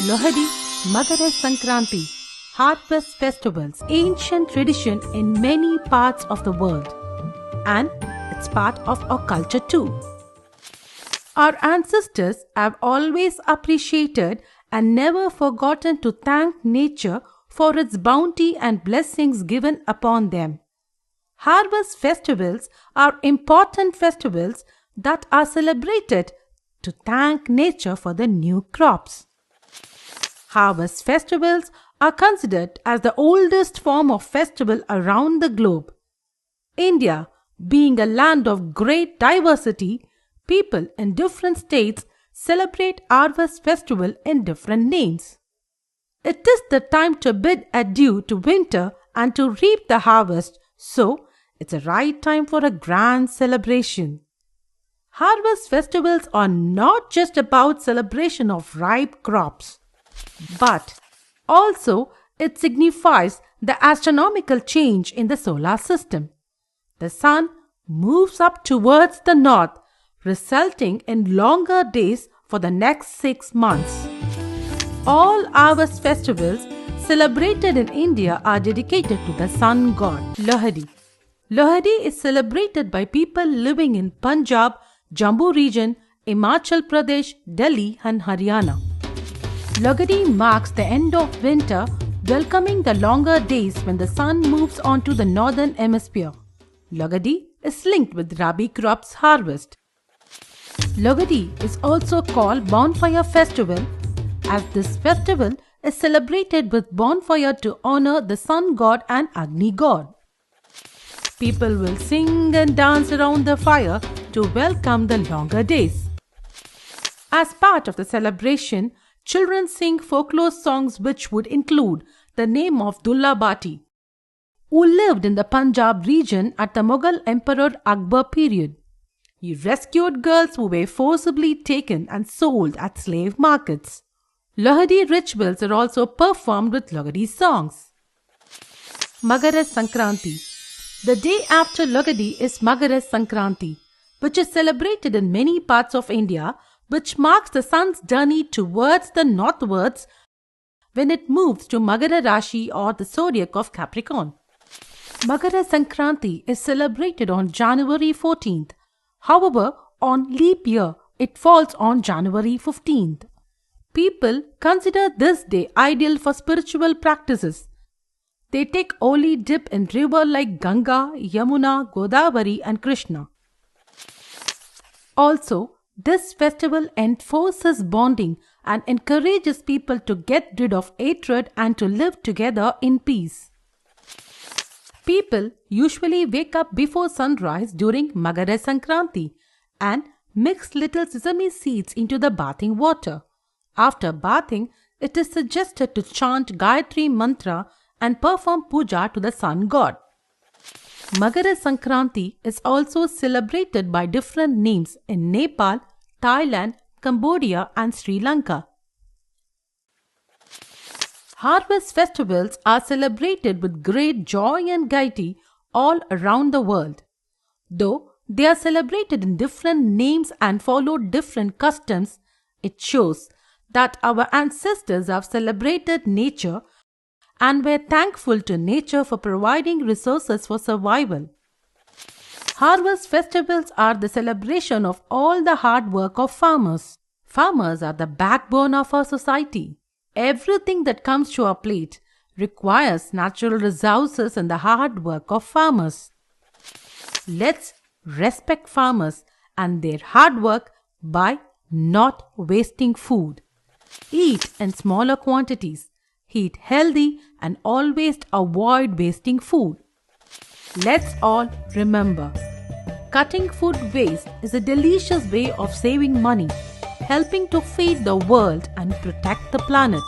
Lohadi, Makara Sankranti, harvest festivals, ancient tradition in many parts of the world, and it's part of our culture too. Our ancestors have always appreciated and never forgotten to thank nature for its bounty and blessings given upon them. Harvest festivals are important festivals that are celebrated to thank nature for the new crops. Harvest festivals are considered as the oldest form of festival around the globe. India, being a land of great diversity, people in different states celebrate harvest festival in different names. It is the time to bid adieu to winter and to reap the harvest, so it's a right time for a grand celebration. Harvest festivals are not just about celebration of ripe crops, but also it signifies the astronomical change in the solar system. The sun moves up towards the north, resulting in longer days for the next 6 months. All harvest festivals celebrated in India are dedicated to the sun god, Lohadi. Lohadi is celebrated by people living in Punjab, Jammu region, Himachal Pradesh, Delhi and Haryana. Lohadi marks the end of winter, welcoming the longer days when the sun moves on to the northern hemisphere. Lohadi is linked with Rabi crops harvest. Lohadi is also called Bonfire Festival, as this festival is celebrated with bonfire to honor the sun god and Agni god. People will sing and dance around the fire to welcome the longer days. As part of the celebration, children sing folklore songs which would include the name of Dulla Bhati, who lived in the Punjab region at the Mughal Emperor Akbar period. He rescued girls who were forcibly taken and sold at slave markets. Lohadi rituals are also performed with Lohadi songs. Makara Sankranti. The day after Lohadi is Makara Sankranti, which is celebrated in many parts of India, which marks the sun's journey towards the northwards when it moves to Makara Rashi or the zodiac of Capricorn. Makara Sankranti is celebrated on January 14th. However, on leap year, it falls on January 15th. People consider this day ideal for spiritual practices. They take holy dip in rivers like Ganga, Yamuna, Godavari and Krishna. Also, this festival enforces bonding and encourages people to get rid of hatred and to live together in peace. People usually wake up before sunrise during Makara Sankranti and mix little sesame seeds into the bathing water. After bathing, it is suggested to chant Gayatri Mantra and perform puja to the sun god. Makara Sankranti is also celebrated by different names in Nepal, Thailand, Cambodia and Sri Lanka. Harvest festivals are celebrated with great joy and gaiety all around the world. Though they are celebrated in different names and follow different customs, it shows that our ancestors have celebrated nature and were thankful to nature for providing resources for survival. Harvest festivals are the celebration of all the hard work of farmers. Farmers are the backbone of our society. Everything that comes to our plate requires natural resources and the hard work of farmers. Let's respect farmers and their hard work by not wasting food. Eat in smaller quantities. Eat healthy and always avoid wasting food. Let's all remember, cutting food waste is a delicious way of saving money, helping to feed the world and protect the planet.